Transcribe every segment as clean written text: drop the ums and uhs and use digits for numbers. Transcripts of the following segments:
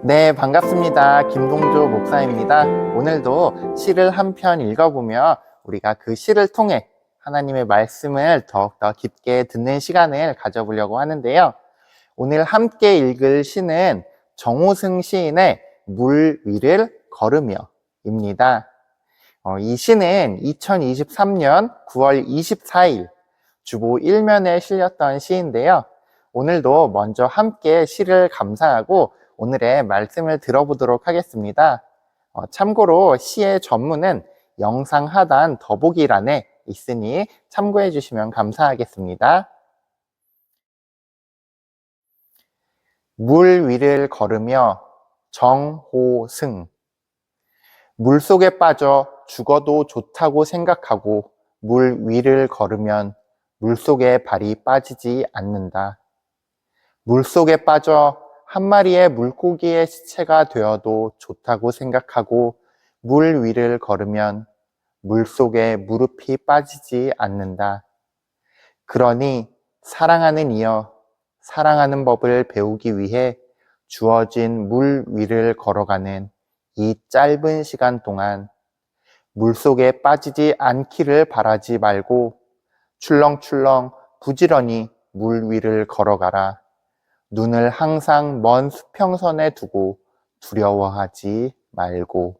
네, 반갑습니다. 김동조 목사입니다. 오늘도 시를 한 편 읽어보며 우리가 그 시를 통해 하나님의 말씀을 더욱더 깊게 듣는 시간을 가져보려고 하는데요. 오늘 함께 읽을 시는 정호승 시인의 물 위를 걸으며 입니다. 이 시는 2023년 9월 24일 주보 1면에 실렸던 시인데요. 오늘도 먼저 함께 시를 감상하고 오늘의 말씀을 들어보도록 하겠습니다. 참고로 시의 전문은 영상 하단 더보기란에 있으니 참고해 주시면 감사하겠습니다. 물 위를 걸으며 정호승. 물속에 빠져 죽어도 좋다고 생각하고 물 위를 걸으면 물속에 발이 빠지지 않는다. 물속에 빠져 한 마리의 물고기의 시체가 되어도 좋다고 생각하고 물 위를 걸으면 물속에 무릎이 빠지지 않는다. 그러니 사랑하는 이여, 사랑하는 법을 배우기 위해 주어진 물 위를 걸어가는 이 짧은 시간 동안 물속에 빠지지 않기를 바라지 말고 출렁출렁 부지런히 물 위를 걸어가라. 눈을 항상 먼 수평선에 두고 두려워하지 말고.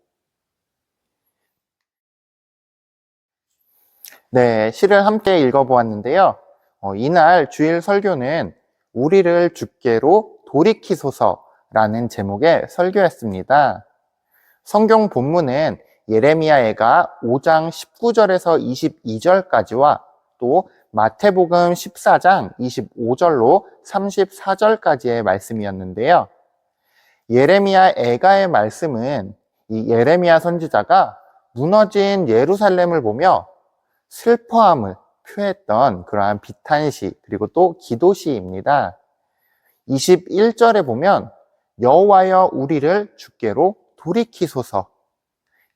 네, 시를 함께 읽어보았는데요. 이날 주일 설교는 우리를 주께로 돌이키소서라는 제목의 설교였습니다. 성경 본문은 예레미야애가 5장 19절에서 22절까지와 또 마태복음 14장 25절로 34절까지의 말씀이었는데요. 예레미야 애가의 말씀은 이 예레미야 선지자가 무너진 예루살렘을 보며 슬퍼함을 표했던 그러한 비탄시 그리고 또 기도시입니다. 21절에 보면 여호와여 우리를 주께로 돌이키소서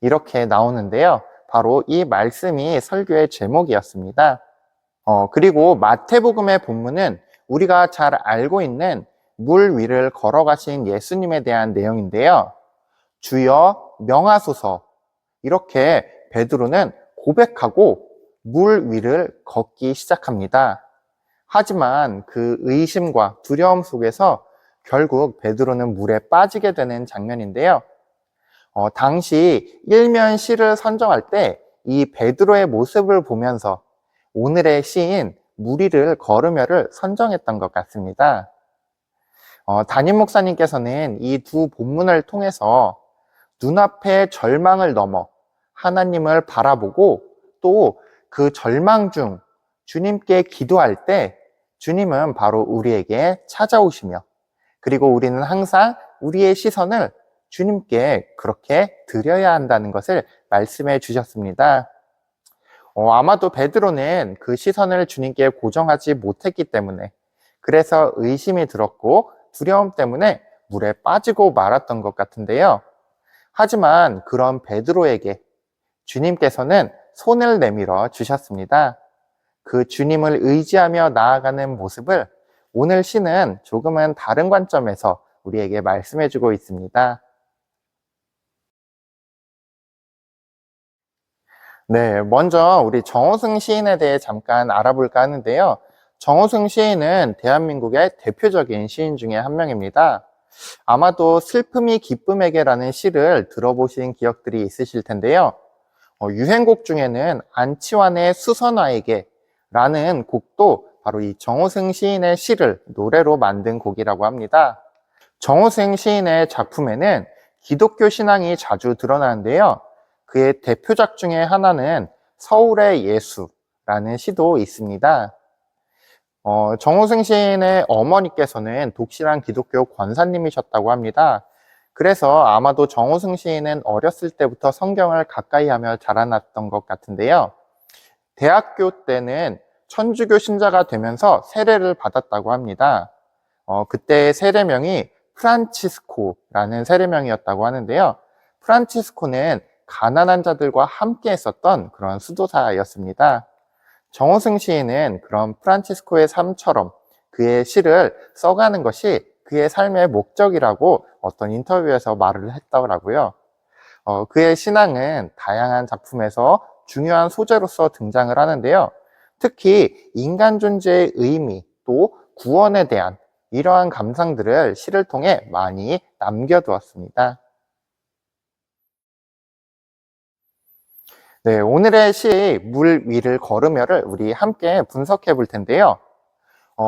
이렇게 나오는데요. 바로 이 말씀이 설교의 제목이었습니다. 그리고 마태복음의 본문은 우리가 잘 알고 있는 물 위를 걸어가신 예수님에 대한 내용인데요. 주여 명하소서 이렇게 베드로는 고백하고 물 위를 걷기 시작합니다. 하지만 그 의심과 두려움 속에서 결국 베드로는 물에 빠지게 되는 장면인데요. 당시 일면 시를 선정할 때 이 베드로의 모습을 보면서 오늘의 시인 물 위를 걸으며를 선정했던 것 같습니다. 담임 목사님께서는 이 두 본문을 통해서 눈앞의 절망을 넘어 하나님을 바라보고 또 그 절망 중 주님께 기도할 때 주님은 바로 우리에게 찾아오시며 그리고 우리는 항상 우리의 시선을 주님께 그렇게 드려야 한다는 것을 말씀해 주셨습니다. 아마도 베드로는 그 시선을 주님께 고정하지 못했기 때문에 그래서 의심이 들었고 두려움 때문에 물에 빠지고 말았던 것 같은데요. 하지만 그런 베드로에게 주님께서는 손을 내밀어 주셨습니다. 그 주님을 의지하며 나아가는 모습을 오늘 시는 조금은 다른 관점에서 우리에게 말씀해 주고 있습니다. 네, 먼저 우리 정호승 시인에 대해 잠깐 알아볼까 하는데요. 정호승 시인은 대한민국의 대표적인 시인 중에 한 명입니다. 아마도 슬픔이 기쁨에게라는 시를 들어보신 기억들이 있으실 텐데요. 유행곡 중에는 안치환의 수선화에게 라는 곡도 바로 이 정호승 시인의 시를 노래로 만든 곡이라고 합니다. 정호승 시인의 작품에는 기독교 신앙이 자주 드러나는데요. 그의 대표작 중에 하나는 서울의 예수라는 시도 있습니다. 정호승 시인의 어머니께서는 독실한 기독교 권사님이셨다고 합니다. 그래서 아마도 정호승 시인은 어렸을 때부터 성경을 가까이 하며 자라났던 것 같은데요. 대학교 때는 천주교 신자가 되면서 세례를 받았다고 합니다. 그때 세례명이 프란치스코라는 세례명이었다고 하는데요. 프란치스코는 가난한 자들과 함께 했었던 그런 수도사였습니다. 정호승 시인은 그런 프란치스코의 삶처럼 그의 시를 써가는 것이 그의 삶의 목적이라고 어떤 인터뷰에서 말을 했더라고요. 그의 신앙은 다양한 작품에서 중요한 소재로서 등장을 하는데요. 특히 인간 존재의 의미 또 구원에 대한 이러한 감상들을 시를 통해 많이 남겨두었습니다. 네, 오늘의 시 물 위를 걸으며를 우리 함께 분석해 볼 텐데요.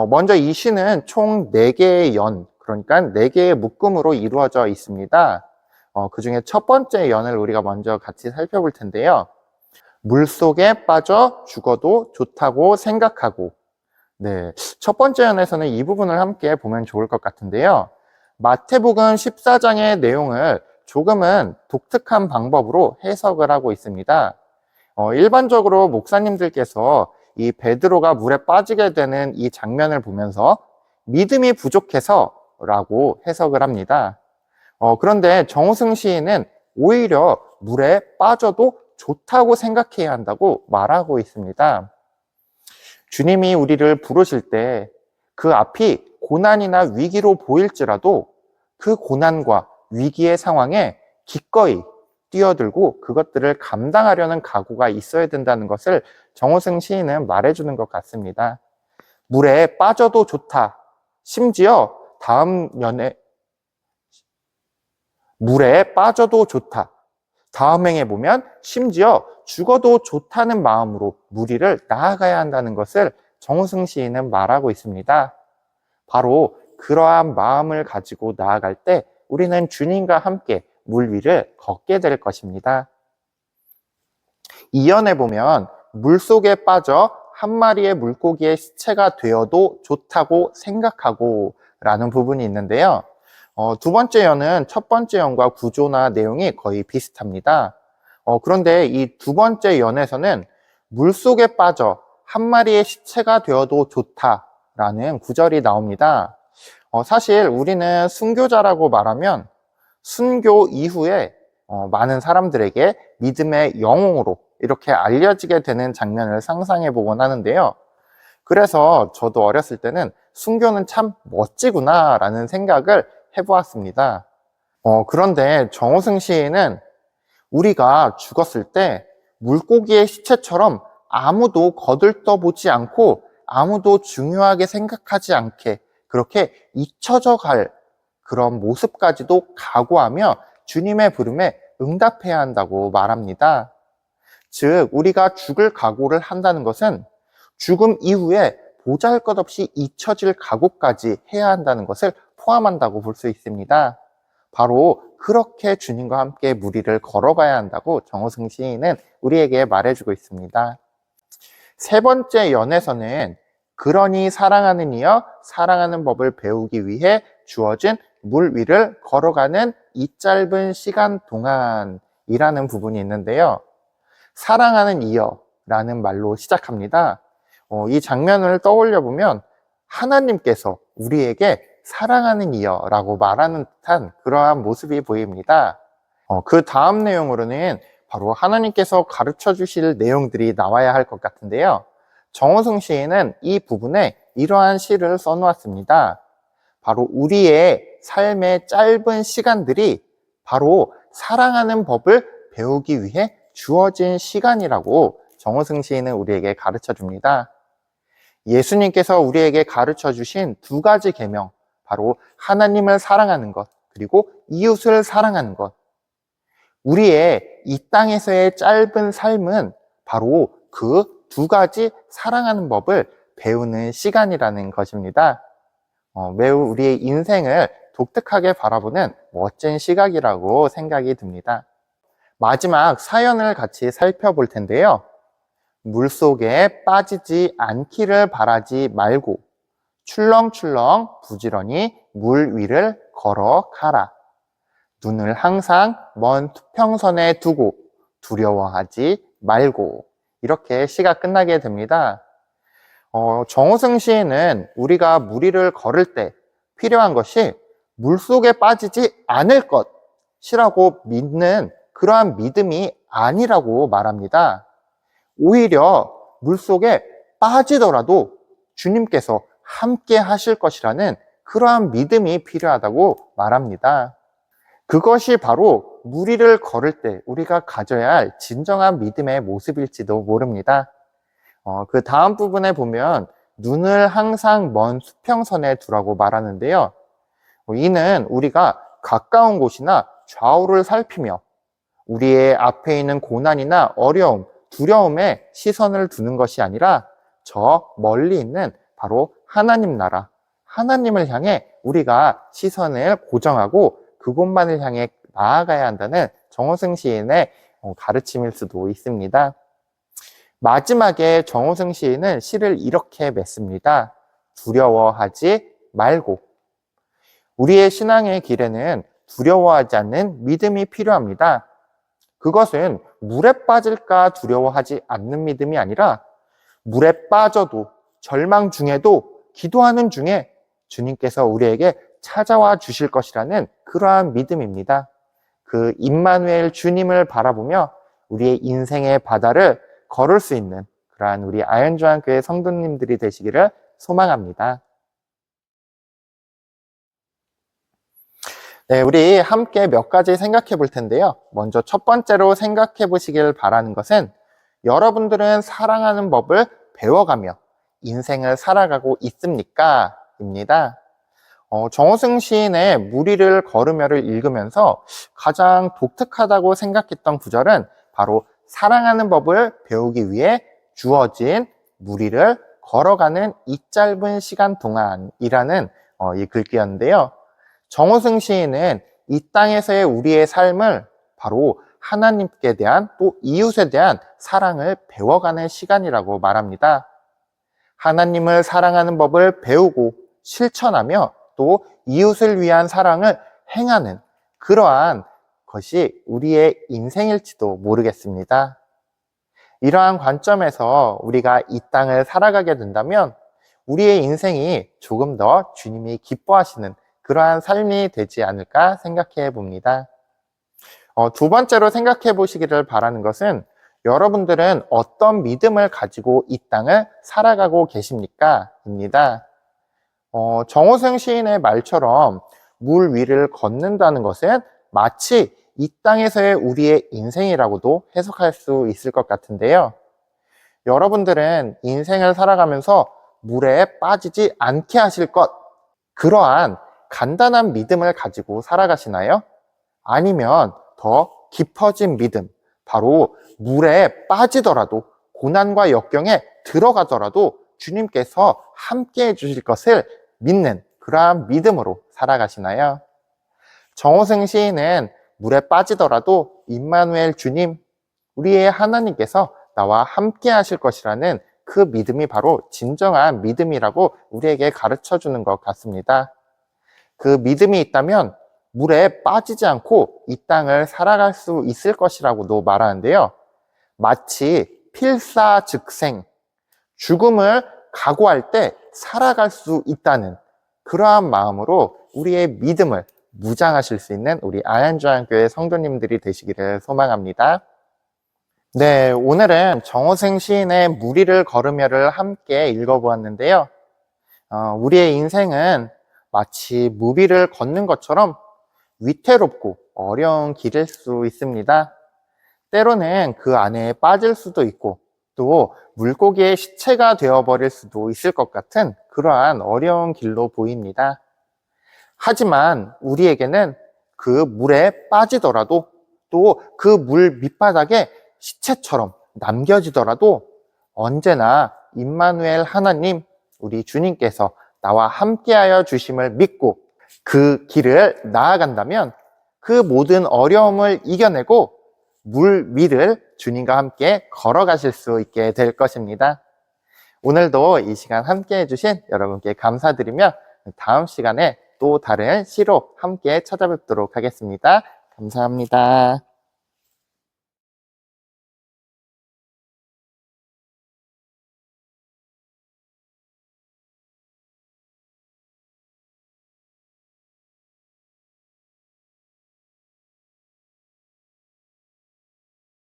먼저 이 시는 총 4개의 연, 그러니까 4개의 묶음으로 이루어져 있습니다. 그 중에 첫 번째 연을 우리가 먼저 같이 살펴볼 텐데요. 물속에 빠져 죽어도 좋다고 생각하고. 네, 첫 번째 연에서는 이 부분을 함께 보면 좋을 것 같은데요. 마태복음 14장의 내용을 조금은 독특한 방법으로 해석을 하고 있습니다. 일반적으로 목사님들께서 이 베드로가 물에 빠지게 되는 이 장면을 보면서 믿음이 부족해서 라고 해석을 합니다. 그런데 정우승 시인은 오히려 물에 빠져도 좋다고 생각해야 한다고 말하고 있습니다. 주님이 우리를 부르실 때 그 앞이 고난이나 위기로 보일지라도 그 고난과 위기의 상황에 기꺼이 뛰어들고 그것들을 감당하려는 각오가 있어야 된다는 것을 정우승 시인은 말해주는 것 같습니다. 물에 빠져도 좋다. 심지어 다음 연에 물에 빠져도 좋다. 다음 행에 보면 심지어 죽어도 좋다는 마음으로 물 위를 나아가야 한다는 것을 정우승 시인은 말하고 있습니다. 바로 그러한 마음을 가지고 나아갈 때 우리는 주님과 함께 물 위를 걷게 될 것입니다. 이연에 보면 물속에 빠져 한 마리의 물고기의 시체가 되어도 좋다고 생각하고 라는 부분이 있는데요. 두 번째 연은 첫 번째 연과 구조나 내용이 거의 비슷합니다. 그런데 이 두 번째 연에서는 물속에 빠져 한 마리의 시체가 되어도 좋다라는 구절이 나옵니다. 사실 우리는 순교자라고 말하면 순교 이후에 많은 사람들에게 믿음의 영웅으로 이렇게 알려지게 되는 장면을 상상해 보곤 하는데요. 그래서 저도 어렸을 때는 순교는 참 멋지구나 라는 생각을 해보았습니다. 그런데 정우승 시인은 우리가 죽었을 때 물고기의 시체처럼 아무도 거들떠보지 않고 아무도 중요하게 생각하지 않게 그렇게 잊혀져 갈 그런 모습까지도 각오하며 주님의 부름에 응답해야 한다고 말합니다. 즉 우리가 죽을 각오를 한다는 것은 죽음 이후에 보잘것없이 잊혀질 각오까지 해야 한다는 것을 포함한다고 볼 수 있습니다. 바로 그렇게 주님과 함께 물 위를 걸어가야 한다고 정우승 시인은 우리에게 말해주고 있습니다. 세 번째 연에서는 그러니 사랑하는 이여 사랑하는 법을 배우기 위해 주어진 물 위를 걸어가는 이 짧은 시간 동안이라는 부분이 있는데요. 사랑하는 이여 라는 말로 시작합니다. 이 장면을 떠올려 보면 하나님께서 우리에게 사랑하는 이여 라고 말하는 듯한 그러한 모습이 보입니다. 그 다음 내용으로는 바로 하나님께서 가르쳐 주실 내용들이 나와야 할 것 같은데요. 정우승 시인은 이 부분에 이러한 시를 써놓았습니다. 바로 우리의 삶의 짧은 시간들이 바로 사랑하는 법을 배우기 위해 주어진 시간이라고 정우승 시인은 우리에게 가르쳐 줍니다. 예수님께서 우리에게 가르쳐 주신 두 가지 계명, 바로 하나님을 사랑하는 것, 그리고 이웃을 사랑하는 것. 우리의 이 땅에서의 짧은 삶은 바로 그 두 가지 사랑하는 법을 배우는 시간이라는 것입니다. 매우 우리의 인생을 독특하게 바라보는 멋진 시각이라고 생각이 듭니다. 마지막 사연을 같이 살펴볼 텐데요. 물속에 빠지지 않기를 바라지 말고 출렁출렁 부지런히 물 위를 걸어가라. 눈을 항상 먼 수평선에 두고 두려워하지 말고. 이렇게 시가 끝나게 됩니다. 정우승 시인은 우리가 물 위를 걸을 때 필요한 것이 물속에 빠지지 않을 것이라고 믿는 그러한 믿음이 아니라고 말합니다. 오히려 물속에 빠지더라도 주님께서 함께 하실 것이라는 그러한 믿음이 필요하다고 말합니다. 그것이 바로 물 위를 걸을 때 우리가 가져야 할 진정한 믿음의 모습일지도 모릅니다. 그 다음 부분에 보면 눈을 항상 먼 수평선에 두라고 말하는데요. 이는 우리가 가까운 곳이나 좌우를 살피며 우리의 앞에 있는 고난이나 어려움, 두려움에 시선을 두는 것이 아니라 저 멀리 있는 바로 하나님 나라, 하나님을 향해 우리가 시선을 고정하고 그곳만을 향해 나아가야 한다는 정호승 시인의 가르침일 수도 있습니다. 마지막에 정호승 시인은 시를 이렇게 맺습니다. 두려워하지 말고. 우리의 신앙의 길에는 두려워하지 않는 믿음이 필요합니다. 그것은 물에 빠질까 두려워하지 않는 믿음이 아니라 물에 빠져도 절망 중에도 기도하는 중에 주님께서 우리에게 찾아와 주실 것이라는 그러한 믿음입니다. 그 임마누엘 주님을 바라보며 우리의 인생의 바다를 걸을 수 있는 그러한 우리 아현주한교회 성도님들이 되시기를 소망합니다. 네, 우리 함께 몇 가지 생각해 볼 텐데요. 먼저 첫 번째로 생각해 보시길 바라는 것은 여러분들은 사랑하는 법을 배워가며 인생을 살아가고 있습니까? 입니다. 정호승 시인의 물 위를 걸으며를 읽으면서 가장 독특하다고 생각했던 구절은 바로 사랑하는 법을 배우기 위해 주어진 물 위를 걸어가는 이 짧은 시간 동안이라는 이 글귀였는데요. 정호승 시인은 이 땅에서의 우리의 삶을 바로 하나님께 대한 또 이웃에 대한 사랑을 배워가는 시간이라고 말합니다. 하나님을 사랑하는 법을 배우고 실천하며 또 이웃을 위한 사랑을 행하는 그러한 것이 우리의 인생일지도 모르겠습니다. 이러한 관점에서 우리가 이 땅을 살아가게 된다면 우리의 인생이 조금 더 주님이 기뻐하시는 그러한 삶이 되지 않을까 생각해 봅니다. 두 번째로 생각해 보시기를 바라는 것은 여러분들은 어떤 믿음을 가지고 이 땅을 살아가고 계십니까? 입니다. 정호승 시인의 말처럼 물 위를 걷는다는 것은 마치 이 땅에서의 우리의 인생이라고도 해석할 수 있을 것 같은데요. 여러분들은 인생을 살아가면서 물에 빠지지 않게 하실 것, 그러한 간단한 믿음을 가지고 살아가시나요? 아니면 더 깊어진 믿음, 바로 물에 빠지더라도 고난과 역경에 들어가더라도 주님께서 함께 해주실 것을 믿는 그러한 믿음으로 살아가시나요? 정호승 시인은 물에 빠지더라도 임마누엘 주님, 우리의 하나님께서 나와 함께 하실 것이라는 그 믿음이 바로 진정한 믿음이라고 우리에게 가르쳐 주는 것 같습니다. 그 믿음이 있다면 물에 빠지지 않고 이 땅을 살아갈 수 있을 것이라고도 말하는데요. 마치 필사즉생, 죽음을 각오할 때 살아갈 수 있다는 그러한 마음으로 우리의 믿음을 무장하실 수 있는 우리 아현주한교회 성도님들이 되시기를 소망합니다. 네, 오늘은 정호승 시인의 물 위를 걸으며를 함께 읽어보았는데요. 우리의 인생은 마치 물 위를 걷는 것처럼 위태롭고 어려운 길일 수 있습니다. 때로는 그 안에 빠질 수도 있고 또 물고기의 시체가 되어버릴 수도 있을 것 같은 그러한 어려운 길로 보입니다. 하지만 우리에게는 그 물에 빠지더라도 또 그 물 밑바닥에 시체처럼 남겨지더라도 언제나 임마누엘 하나님, 우리 주님께서 나와 함께하여 주심을 믿고 그 길을 나아간다면 그 모든 어려움을 이겨내고 물 위를 주님과 함께 걸어가실 수 있게 될 것입니다. 오늘도 이 시간 함께 해주신 여러분께 감사드리며 다음 시간에 또 다른 시로 함께 찾아뵙도록 하겠습니다. 감사합니다.